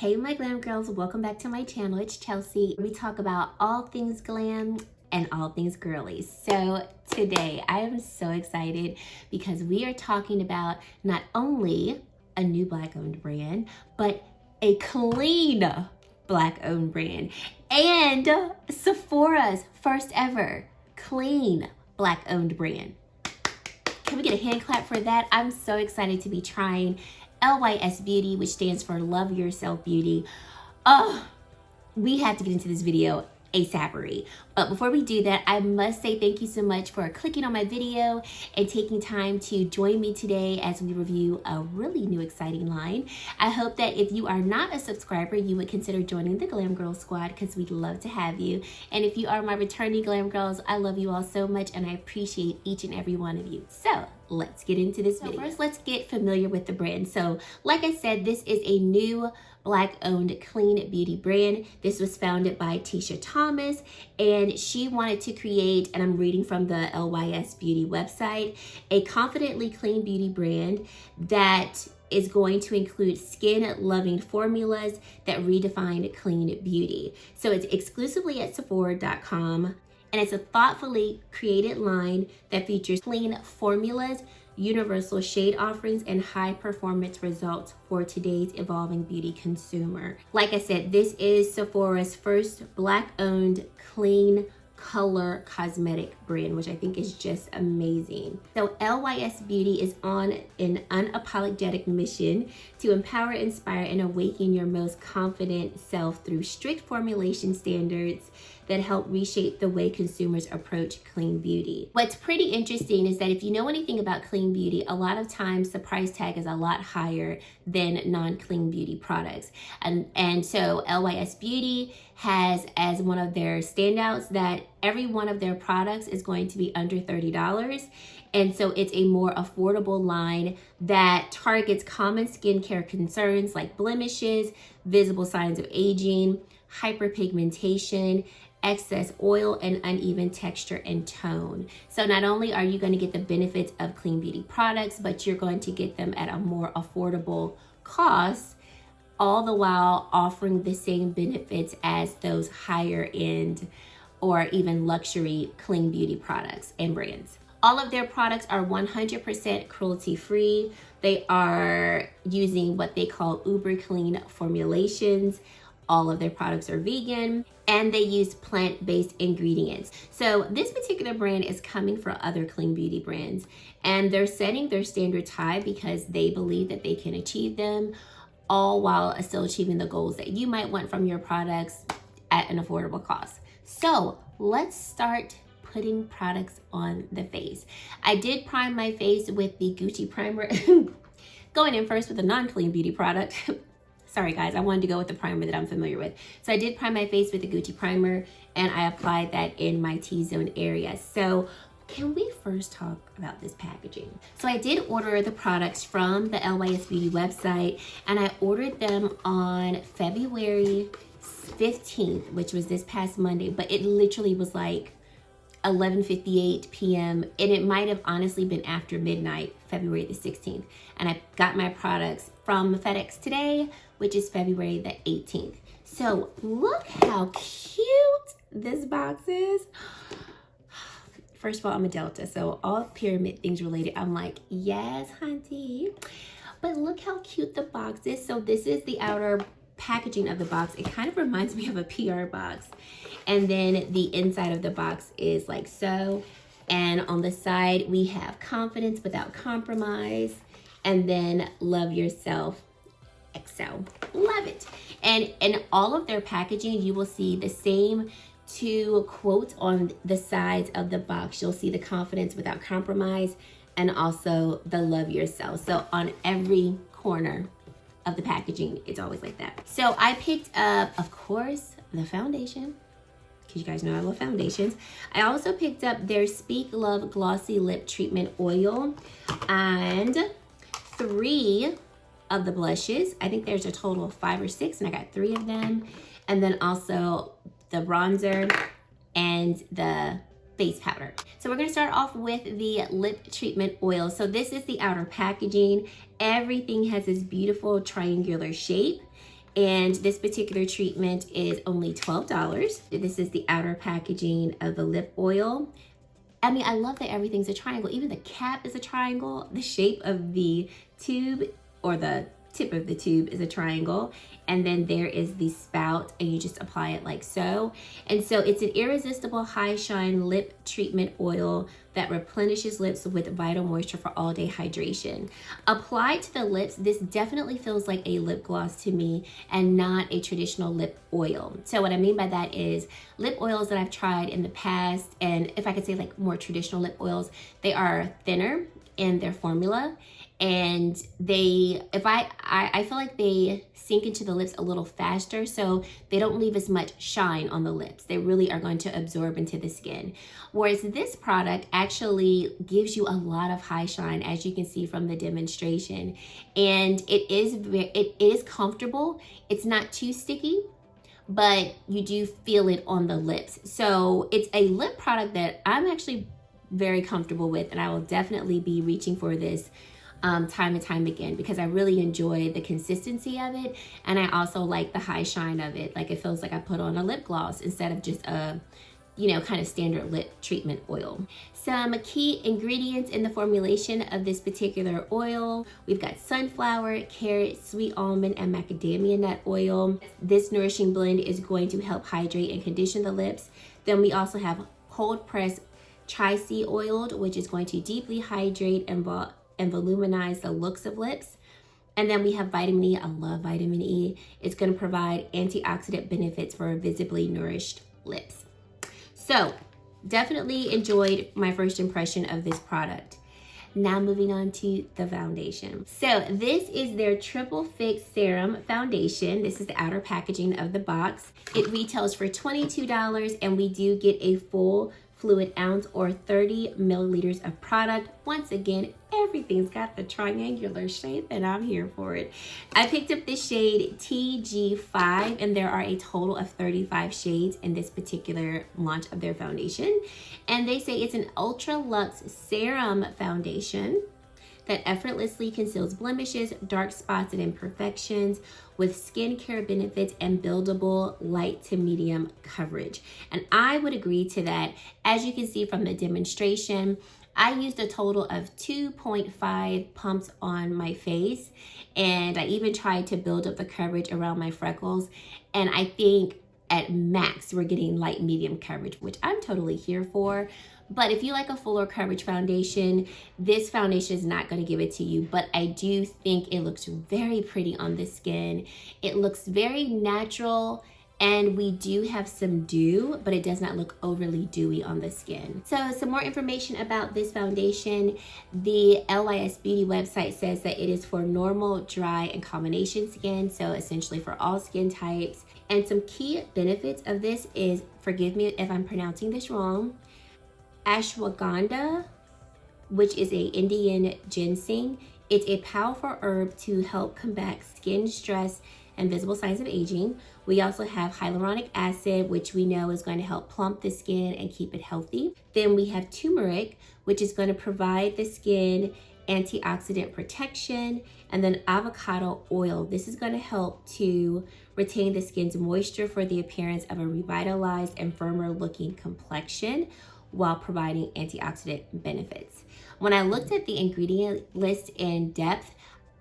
Hey my glam girls, welcome back to my channel. It's Chelsea. We talk about all things glam and all things girly. So today I am so excited because we are talking about not only a new black owned brand, but a clean black owned brand and Sephora's first ever clean black owned brand. Can we get a hand clap for that? I'm so excited to be trying LYS Beauty, which stands for Love Yourself Beauty. We have to get into this video ASAPery. But before we do that, I must say thank you so much for clicking on my video and taking time to join me today as we review a really new exciting line. I hope that if you are not a subscriber, you would consider joining the Glam Girl squad because we'd love to have you. And if you are my returning Glam Girls, I love you all so much and I appreciate each and every one of you. So let's get into this video. First, let's get familiar with the brand. So like I said, this is a new black owned clean beauty brand. This was founded by Tisha Thomas and she wanted to create, and I'm reading from the LYS Beauty website, a confidently clean beauty brand that is going to include skin-loving formulas that redefine clean beauty. So it's exclusively at Sephora.com and it's a thoughtfully created line that features clean formulas, universal shade offerings, and high performance results for today's evolving beauty consumer. Like I said, this is Sephora's first black owned clean color cosmetic brand, which I think is just amazing. So LYS Beauty is on an unapologetic mission to empower, inspire, and awaken your most confident self through strict formulation standards that help reshape the way consumers approach clean beauty. What's pretty interesting is that if you know anything about clean beauty, a lot of times the price tag is a lot higher than non-clean beauty products. And so LYS Beauty has as one of their standouts that every one of their products is going to be under $30. And so it's a more affordable line that targets common skincare concerns like blemishes, visible signs of aging, hyperpigmentation, excess oil, and uneven texture and tone. So not only are you going to get the benefits of clean beauty products, but you're going to get them at a more affordable cost, all the while offering the same benefits as those higher end or even luxury clean beauty products and brands. All of their products are 100% cruelty free. They are using what they call uber clean formulations. All of their products are vegan and they use plant-based ingredients. So this particular brand is coming for other clean beauty brands and they're setting their standards high because they believe that they can achieve them, all while still achieving the goals that you might want from your products at an affordable cost. So let's start putting products on the face. I did prime my face with the Gucci primer, going in first with a non-clean beauty product. Sorry guys, I wanted to go with the primer that I'm familiar with. So I did prime my face with the Gucci primer and I applied that in my T-zone area. So can we first talk about this packaging? So I did order the products from the LYS Beauty website and I ordered them on February 15th, which was this past Monday, but it literally was like 11:58 p.m. and it might have honestly been after midnight, February the 16th. And I got my products from FedEx today, which is February the 18th. So look how cute this box is. First of all, I'm a Delta, so all pyramid things related, I'm like, yes, hunty. But look how cute the box is. So this is the outer packaging of the box. It kind of reminds me of a PR box. And then the inside of the box is like so. And on the side, we have confidence without compromise. And then love yourself, XO. Love it. And in all of their packaging, you will see the same two quotes on the sides of the box. You'll see the confidence without compromise and also the love yourself. So on every corner of the packaging, it's always like that. So I picked up, of course, the foundation, because you guys know I love foundations. I also picked up their Speak Love Glossy Lip Treatment Oil and 3 of the blushes. I think there's a total of 5 or 6 and I got 3 of them. And then also the bronzer and the face powder. So we're gonna start off with the lip treatment oil. So this is the outer packaging. Everything has this beautiful triangular shape And this particular treatment is only $12. This is the outer packaging of the lip oil. I mean, I love that everything's a triangle. Even the cap is a triangle. The shape of the tube, or the tip of the tube, is a triangle. And then there is the spout, and you just apply it like so. And so it's an irresistible high shine lip treatment oil that replenishes lips with vital moisture for all day hydration. Applied to the lips, this definitely feels like a lip gloss to me and not a traditional lip oil. So what I mean by that is lip oils that I've tried in the past, and if I could say like more traditional lip oils, they are thinner in their formula, and I feel like they sink into the lips a little faster, so they don't leave as much shine on the lips. They really are going to absorb into the skin. Whereas this product actually gives you a lot of high shine, as you can see from the demonstration. And it is comfortable. It's not too sticky, but you do feel it on the lips. So it's a lip product that I'm actually very comfortable with, and I will definitely be reaching for this time and time again, because I really enjoy the consistency of it, and I also like the high shine of it. Like, it feels like I put on a lip gloss instead of just a, you know, kind of standard lip treatment oil. Some key ingredients in the formulation of this particular oil: we've got sunflower, carrot, sweet almond, and macadamia nut oil. This nourishing blend is going to help hydrate and condition the lips. Then we also have cold pressed chia seed oil, which is going to deeply hydrate and voluminize the looks of lips. And then we have vitamin E. I love vitamin E. It's going to provide antioxidant benefits for visibly nourished lips. So definitely enjoyed my first impression of this product. Now moving on to the foundation. So this is their Triple Fix Serum Foundation. This is the outer packaging of the box. It retails for $22, and we do get a full fluid ounce, or 30 milliliters of product. Once again, everything's got the triangular shape, and I'm here for it. I picked up the shade TG5, and there are a total of 35 shades in this particular launch of their foundation. And they say it's an ultra luxe serum foundation that effortlessly conceals blemishes, dark spots, and imperfections with skincare benefits and buildable light to medium coverage. And I would agree to that. As you can see from the demonstration, I used a total of 2.5 pumps on my face, and I even tried to build up the coverage around my freckles. And I think at max we're getting light medium coverage, which I'm totally here for. But if you like a fuller coverage foundation, this foundation is not going to give it to you. But I do think it looks very pretty on the skin. It looks very natural, and we do have some dew, but it does not look overly dewy on the skin. So some more information about this foundation. The LYS Beauty website says that it is for normal, dry, and combination skin, so essentially for all skin types. And some key benefits of this is, forgive me if I'm pronouncing this wrong, ashwagandha, which is a Indian ginseng. It's a powerful herb to help combat skin stress and visible signs of aging. We also have hyaluronic acid, which we know is going to help plump the skin and keep it healthy. Then we have turmeric, which is going to provide the skin antioxidant protection. And then avocado oil. This is going to help to retain the skin's moisture for the appearance of a revitalized and firmer looking complexion, while providing antioxidant benefits. When I looked at the ingredient list in depth,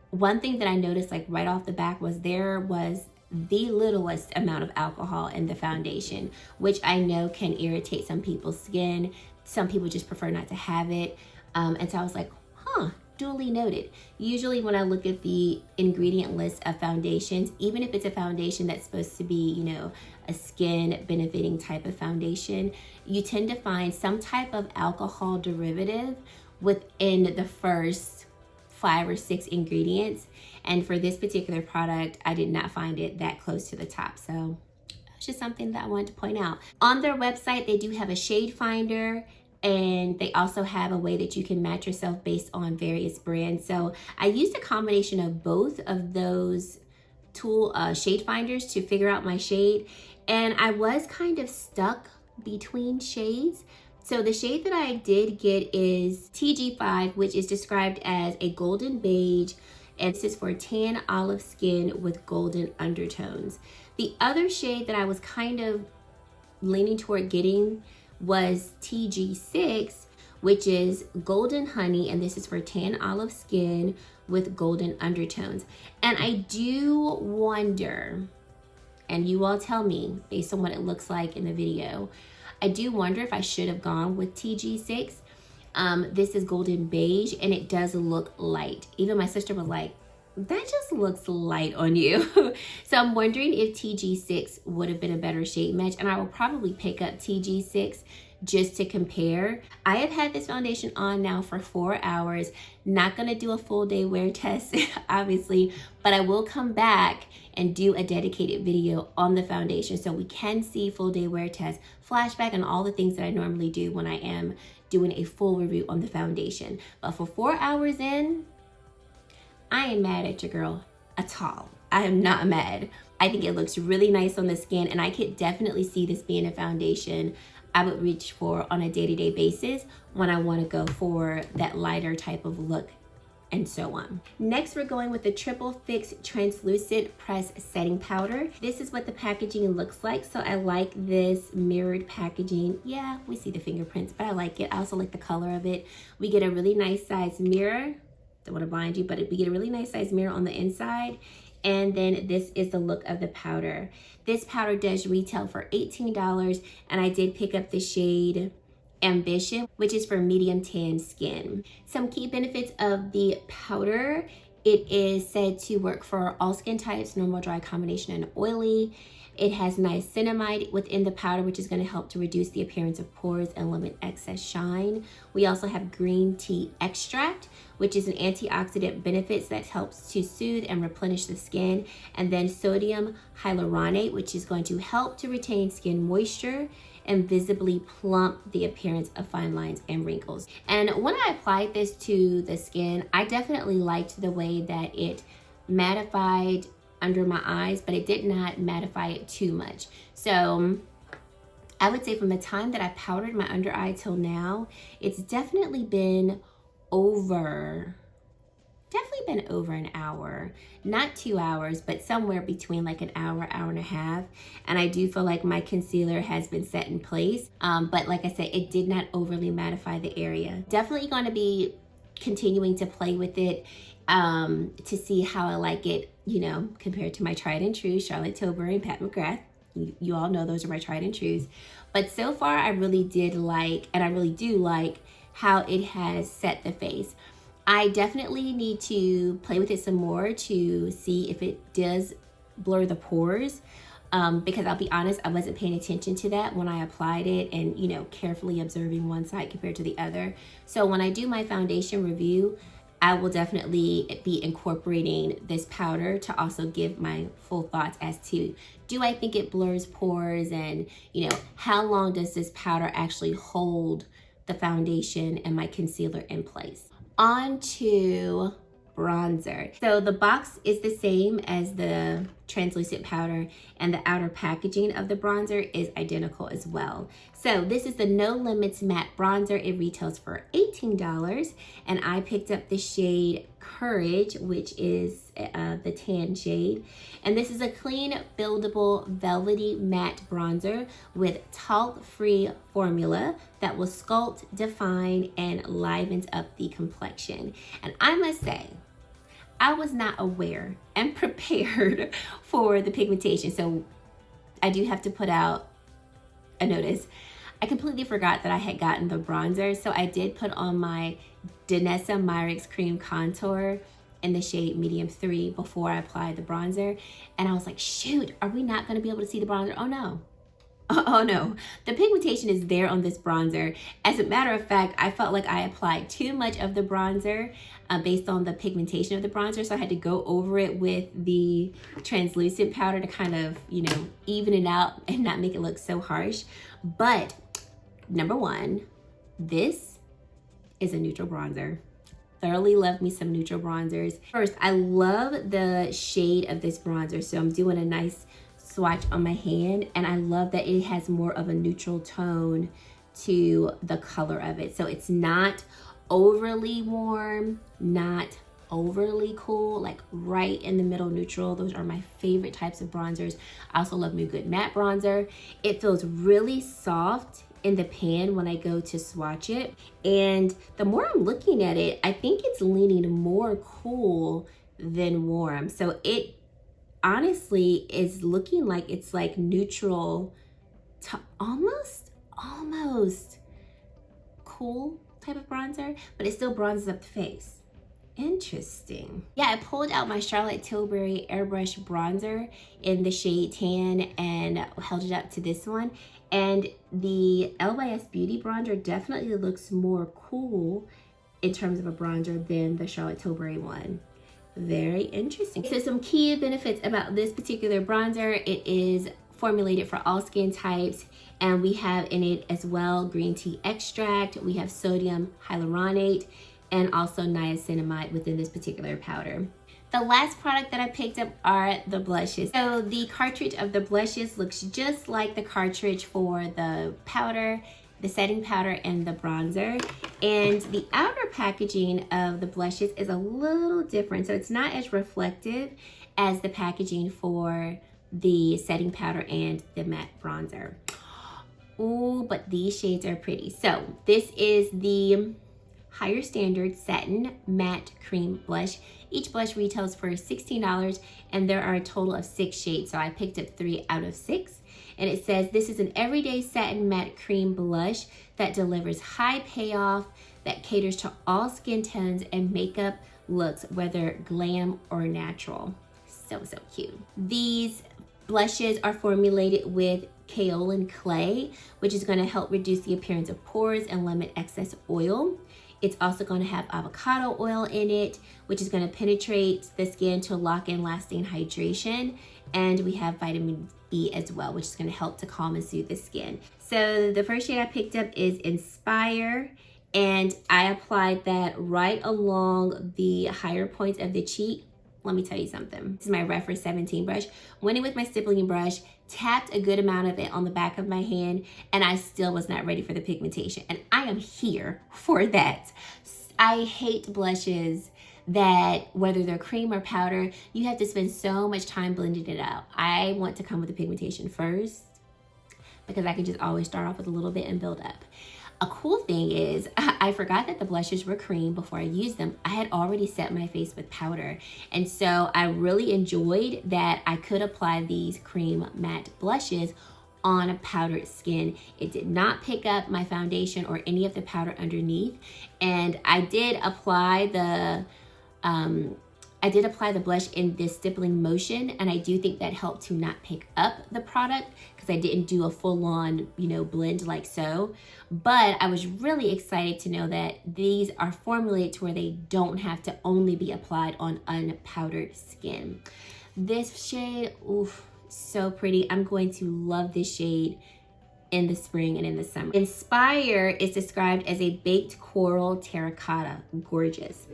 one thing that I noticed like right off the bat was there was the littlest amount of alcohol in the foundation, which I know can irritate some people's skin. Some people just prefer not to have it. And so I was like, duly noted. Usually when I look at the ingredient list of foundations, even if it's a foundation that's supposed to be, you know, a skin benefiting type of foundation, you tend to find some type of alcohol derivative within the first 5 or 6 ingredients. And for this particular product, I did not find it that close to the top. So it's just something that I wanted to point out. On their website, they do have a shade finder, and they also have a way that you can match yourself based on various brands. So I used a combination of both of those shade finders to figure out my shade, and I was kind of stuck between shades. So the shade that I did get is TG5, which is described as a golden beige, and this is for tan olive skin with golden undertones. The other shade that I was kind of leaning toward getting was TG6, which is golden honey, and this is for tan olive skin with golden undertones. And I do wonder, and you all tell me based on what it looks like in the video, I do wonder if I should have gone with TG6. This is golden beige and it does look light. Even my sister was like, that just looks light on you. So I'm wondering if TG6 would have been a better shade match, and I will probably pick up TG6 just to compare. I have had this foundation on now for 4 hours. Not gonna do a full day wear test, obviously, but I will come back and do a dedicated video on the foundation so we can see full day wear test, flashback, and all the things that I normally do when I am doing a full review on the foundation. But for 4 hours in, I ain't mad at your girl at all. I am not mad. I think it looks really nice on the skin, and I could definitely see this being a foundation I would reach for on a day-to-day basis when I want to go for that lighter type of look and so on. Next, we're going with the Triple Fix Translucent Press Setting Powder. This is what the packaging looks like. So I like this mirrored packaging. Yeah, we see the fingerprints, but I like it. I also like the color of it. We get a really nice size mirror. Don't want to blind you, but we get a really nice size mirror on the inside. And then this is the look of the powder. This powder does retail for $18, and I did pick up the shade Ambition, which is for medium tan skin. Some key benefits of the powder: it is said to work for all skin types, normal, dry, combination, and oily. It has niacinamide within the powder, which is going to help to reduce the appearance of pores and limit excess shine. We also have green tea extract, which is an antioxidant benefits that helps to soothe and replenish the skin. And then sodium hyaluronate, which is going to help to retain skin moisture and visibly plump the appearance of fine lines and wrinkles. And when I applied this to the skin, I definitely liked the way that it mattified under my eyes, but it did not mattify it too much. So I would say from the time that I powdered my under eye till now, it's definitely been over an hour. Not 2 hours, but somewhere between like an hour, hour and a half. And I do feel like my concealer has been set in place. But like I said, it did not overly mattify the area. Definitely going to be continuing to play with it to see how I like it, you know, compared to my tried and true Charlotte Tilbury and Pat McGrath. You all know those are my tried and trues. But so far, I really did like, and I really do like, how it has set the face. I definitely need to play with it some more to see if it does blur the pores, because I'll be honest, I wasn't paying attention to that when I applied it and, you know, carefully observing one side compared to the other. So when I do my foundation review, I will definitely be incorporating this powder to also give my full thoughts as to, do I think it blurs pores, and, you know, how long does this powder actually hold the foundation and my concealer in place. On to bronzer. So the box is the same as the translucent powder, and the outer packaging of the bronzer is identical as well. So this is the No Limits Matte Bronzer. It retails for $18, and I picked up the shade Courage, which is the tan shade. And this is a clean, buildable, velvety matte bronzer with talc-free formula that will sculpt, define, and livens up the complexion. And I must say, I was not aware and prepared for the pigmentation. So I do have to put out a notice. I completely forgot that I had gotten the bronzer. So I did put on my Danessa Myricks Cream Contour in the shade Medium 3 before I applied the bronzer. And I was like, shoot, are we not gonna be able to see the bronzer? Oh no. Oh no, the pigmentation is there on this bronzer. As a matter of fact, I felt like I applied too much of the bronzer based on the pigmentation of the bronzer. So I had to go over it with the translucent powder to kind of, you know, even it out and not make it look so harsh. But number one, this is a neutral bronzer. Thoroughly love me some neutral bronzers. First, I love the shade of this bronzer. So I'm doing a nice swatch on my hand, and I love that it has more of a neutral tone to the color of it. So it's not overly warm, not overly cool, like right in the middle neutral. Those are my favorite types of bronzers. I also love New Good Matte Bronzer. It feels really soft in the pan when I go to swatch it. And the more I'm looking at it, I think it's leaning more cool than warm. So it honestly is looking like it's like neutral to almost cool type of bronzer, but it still bronzes up the face. Interesting. Yeah, I pulled out my Charlotte Tilbury Airbrush bronzer in the shade Tan and held it up to this one. And the LYS Beauty bronzer definitely looks more cool in terms of a bronzer than the Charlotte Tilbury one. Very interesting. So some key benefits about this particular bronzer: it is formulated for all skin types, and we have in it as well green tea extract, we have sodium hyaluronate, and also niacinamide within this particular powder. The last product that I picked up are the blushes. So the cartridge of the blushes looks just like the cartridge for the powder, the setting powder, and the bronzer. And the outer packaging of the blushes is a little different. So it's not as reflective as the packaging for the setting powder and the matte bronzer. Ooh, but these shades are pretty. So this is the Higher Standard Satin Matte Cream Blush. Each blush retails for $16, and there are a total of 6 shades. So I picked up 3 out of 6. And it says, this is an everyday satin matte cream blush that delivers high payoff, that caters to all skin tones and makeup looks, whether glam or natural. So cute. These blushes are formulated with kaolin clay, which is going to help reduce the appearance of pores and limit excess oil. It's also going to have avocado oil in it, which is going to penetrate the skin to lock in lasting hydration. And we have vitamin E as well, which is going to help to calm and soothe the skin. So the first shade I picked up is Inspire, and I applied that right along the higher points of the cheek. Let me tell you something. This is my Reference 17 brush. Went in with my stippling brush, tapped a good amount of it on the back of my hand, and I still was not ready for the pigmentation. And I am here for that. I hate blushes that, whether they're cream or powder, you have to spend so much time blending it out. I want to come with the pigmentation first because I can just always start off with a little bit and build up. A cool thing is, I forgot that the blushes were cream before I used them. I had already set my face with powder. And so I really enjoyed that I could apply these cream matte blushes on a powdered skin. It did not pick up my foundation or any of the powder underneath. And I did apply the blush in this stippling motion, and I do think that helped to not pick up the product because I didn't do a full-on, blend like so. But I was really excited to know that these are formulated to where they don't have to only be applied on unpowdered skin. This shade, oof, so pretty. I'm going to love this shade in the spring and in the summer. Inspire is described as a baked coral terracotta. Gorgeous.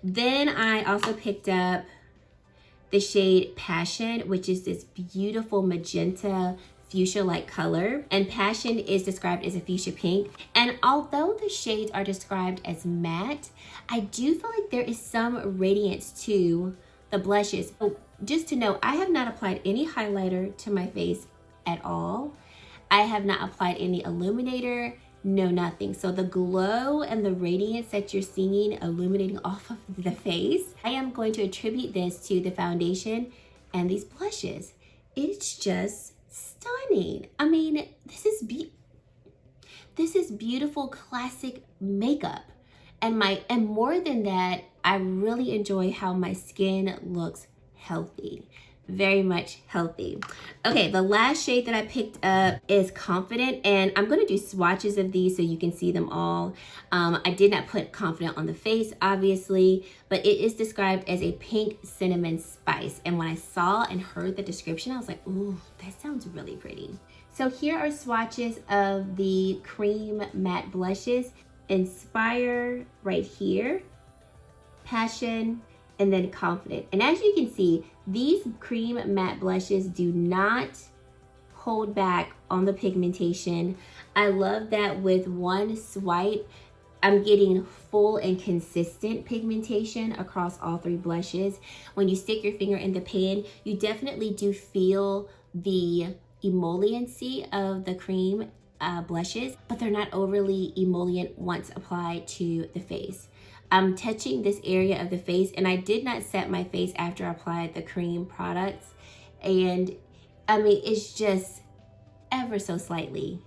Then I also picked up the shade Passion, which is this beautiful magenta fuchsia-like color. And Passion is described as a fuchsia pink. And although the shades are described as matte, I do feel like there is some radiance to the blushes. So just to know, I have not applied any highlighter to my face at all. I have not applied any illuminator, no nothing. So the glow and the radiance that you're seeing illuminating off of the face, I am going to attribute this to the foundation and these blushes. It's just stunning. I mean, this is beautiful classic makeup. And more than that, I really enjoy how my skin looks healthy. Very much healthy. Okay, the last shade that I picked up is Confident, and I'm going to do swatches of these so you can see them all. I did not put Confident on the face, obviously, but it is described as a pink cinnamon spice. And when I saw and heard the description, I was like, ooh, that sounds really pretty. So here are swatches of the cream matte blushes. Inspire right here, Passion, and then Confident. And as you can see, these cream matte blushes do not hold back on the pigmentation. I love that with one swipe, I'm getting full and consistent pigmentation across all three blushes. When you stick your finger in the pan, you definitely do feel the emolliency of the cream blushes, but they're not overly emollient once applied to the face. I'm touching this area of the face, and I did not set my face after I applied the cream products. And I mean, it's just ever so slightly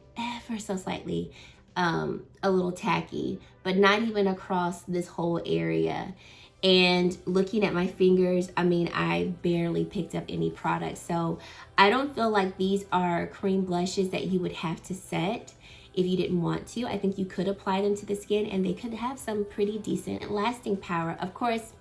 a little tacky, but not even across this whole area. And looking at my fingers, I mean, I barely picked up any product. So I don't feel like these are cream blushes that you would have to set if you didn't want to. I think you could apply them to the skin and they could have some pretty decent lasting power. Of course,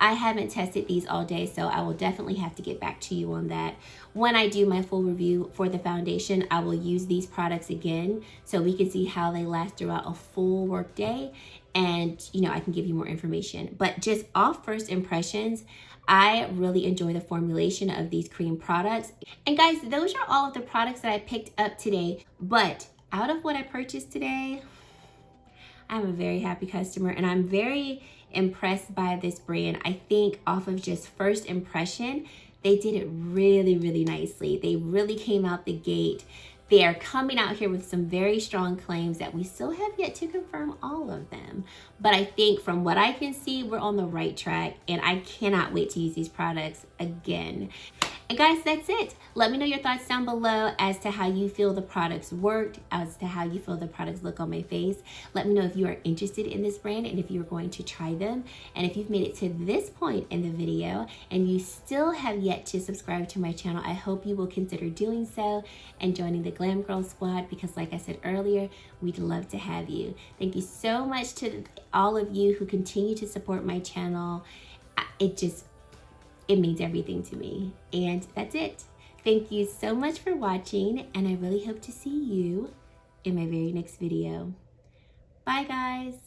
I haven't tested these all day, so I will definitely have to get back to you on that. When I do my full review for the foundation, I will use these products again so we can see how they last throughout a full work day, and you know, I can give you more information. But just off first impressions, I really enjoy the formulation of these cream products. And guys, those are all of the products that I picked up today. But out of what I purchased today, I'm a very happy customer, and I'm very impressed by this brand. I think off of just first impression, they did it really, really nicely. They really came out the gate. They are coming out here with some very strong claims that we still have yet to confirm all of them. But I think from what I can see, we're on the right track, and I cannot wait to use these products again. And guys, that's it. Let me know your thoughts down below as to how you feel the products worked, as to how you feel the products look on my face. Let me know if you are interested in this brand and if you're going to try them. And if you've made it to this point in the video and you still have yet to subscribe to my channel, I hope you will consider doing so and joining the Glam Girl squad, because like I said earlier, we'd love to have you. Thank you so much to all of you who continue to support my channel. It means everything to me. And that's it. Thank you so much for watching, and I really hope to see you in my very next video. Bye, guys.